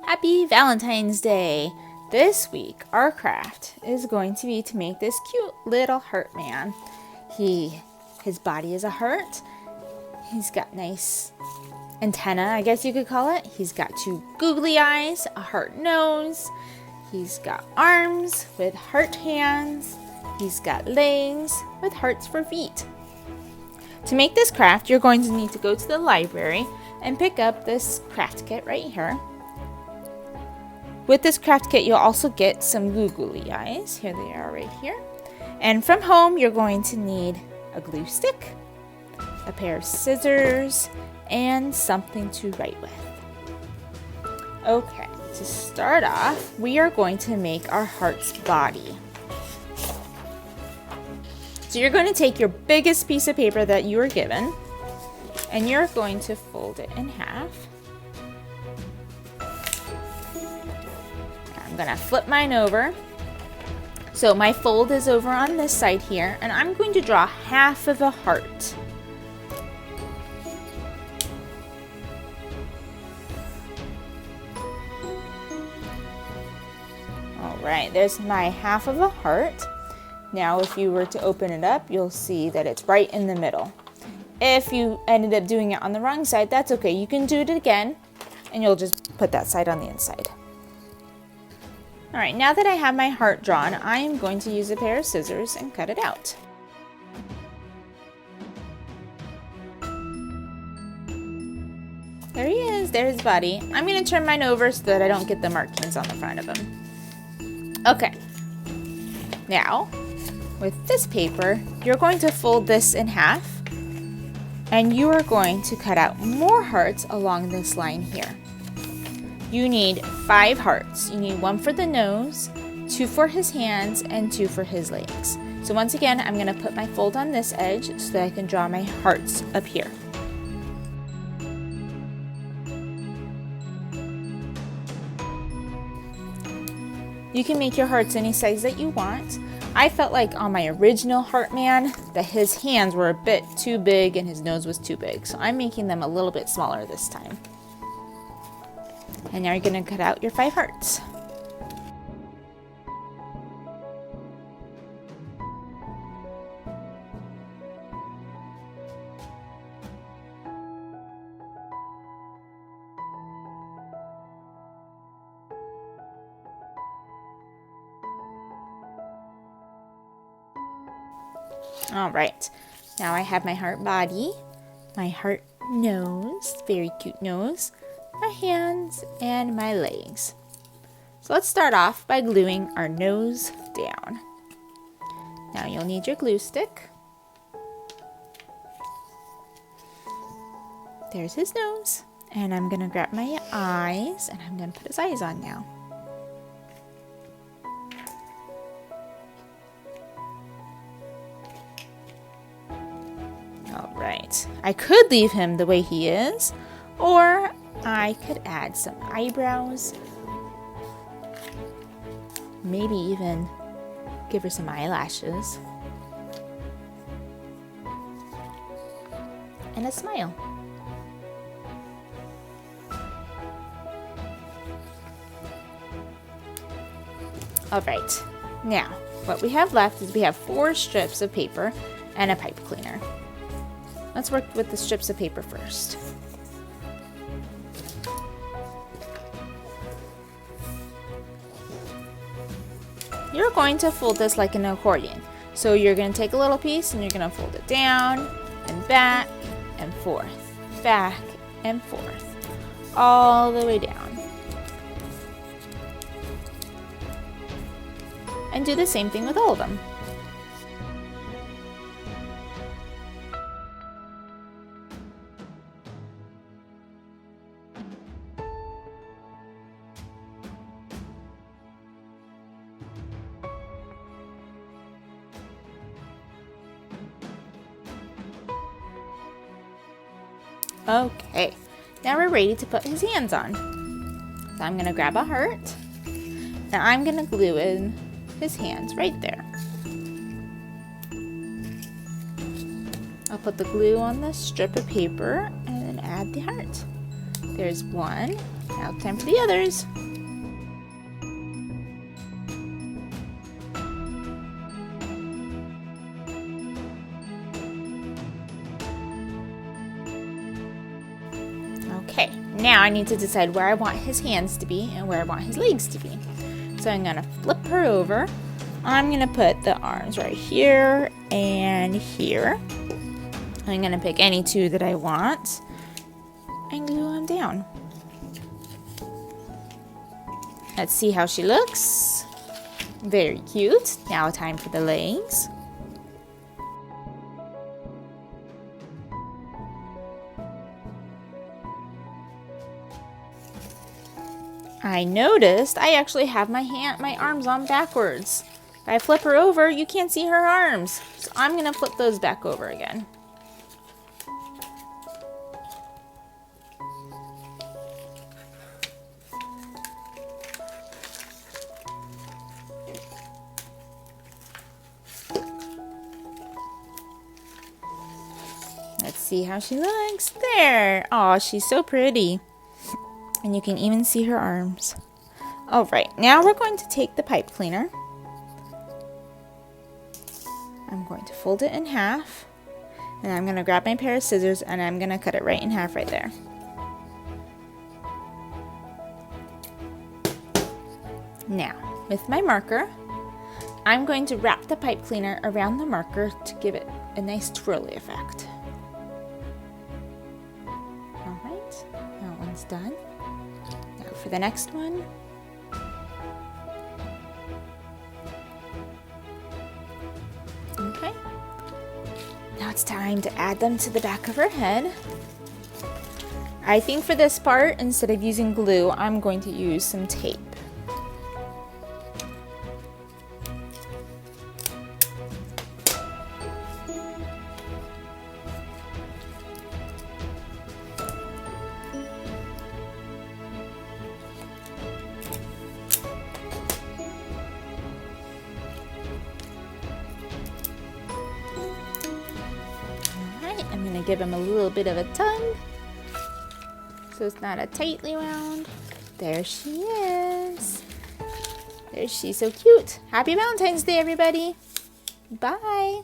Happy Valentine's Day! This week, our craft is going to be to make this cute little heart man. His body is a heart. He's got nice antenna, I guess you could call it. He's got two googly eyes, a heart nose. He's got arms with heart hands. He's got legs with hearts for feet. To make this craft, you're going to need to go to the library and pick up this craft kit right here. With this craft kit, you'll also get some googly eyes. Here they are right here. And from home, you're going to need a glue stick, a pair of scissors, and something to write with. Okay, to start off, we are going to make our heart's body. So you're going to take your biggest piece of paper that you were given, and you're going to fold it in half. I'm going to flip mine over. So my fold is over on this side here, and I'm going to draw half of a heart. Alright, there's my half of a heart. Now if you were to open it up, you'll see that it's right in the middle. If you ended up doing it on the wrong side, that's okay. You can do it again, and you'll just put that side on the inside. Alright, now that I have my heart drawn, I am going to use a pair of scissors and cut it out. There he is, there's his body. I'm going to turn mine over so that I don't get the markings on the front of him. Okay, now with this paper, you're going to fold this in half, and you are going to cut out more hearts along this line here. You need 5 hearts. You need 1 for the nose, 2 for his hands, and 2 for his legs. So once again, I'm going to put my fold on this edge so that I can draw my hearts up here. You can make your hearts any size that you want. I felt like on my original heart man that his hands were a bit too big and his nose was too big. So I'm making them a little bit smaller this time. And now you're going to cut out your 5 hearts. All right, now I have my heart body, my heart nose, very cute nose, my hands, and my legs. So let's start off by gluing our nose down. Now you'll need your glue stick. There's his nose, and I'm gonna grab my eyes, and I'm gonna put his eyes on now. Alright, I could leave him the way he is, or I could add some eyebrows, maybe even give her some eyelashes, and a smile. Alright, now what we have left is we have 4 strips of paper and a pipe cleaner. Let's work with the strips of paper first. You're going to fold this like an accordion. So you're going to take a little piece and you're going to fold it down and back and forth, back and forth, all the way down. And do the same thing with all of them. Okay, now we're ready to put his hands on. So I'm going to grab a heart, and I'm going to glue in his hands right there. I'll put the glue on the strip of paper and then add the heart. There's 1, Now time for the others. Okay, now I need to decide where I want his hands to be and where I want his legs to be. So I'm gonna flip her over. I'm gonna put the arms right here and here. I'm gonna pick any two that I want and glue them down. Let's see how she looks. Very cute. Now time for the legs. I noticed I actually have my arms on backwards. If I flip her over, you can't see her arms. So I'm gonna flip those back over again. Let's see how she looks. There. Oh, she's so pretty. And you can even see her arms. All right, now we're going to take the pipe cleaner. I'm going to fold it in half. And I'm going to grab my pair of scissors and I'm going to cut it right in half right there. Now, with my marker, I'm going to wrap the pipe cleaner around the marker to give it a nice twirly effect. All right, that one's done. Now for the next one. Okay. Now it's time to add them to the back of her head. I think for this part, instead of using glue, I'm going to use some tape. I'm going to give him a little bit of a tongue so it's not a tightly wound. There she is. There she's so cute. Happy Valentine's Day, everybody. Bye.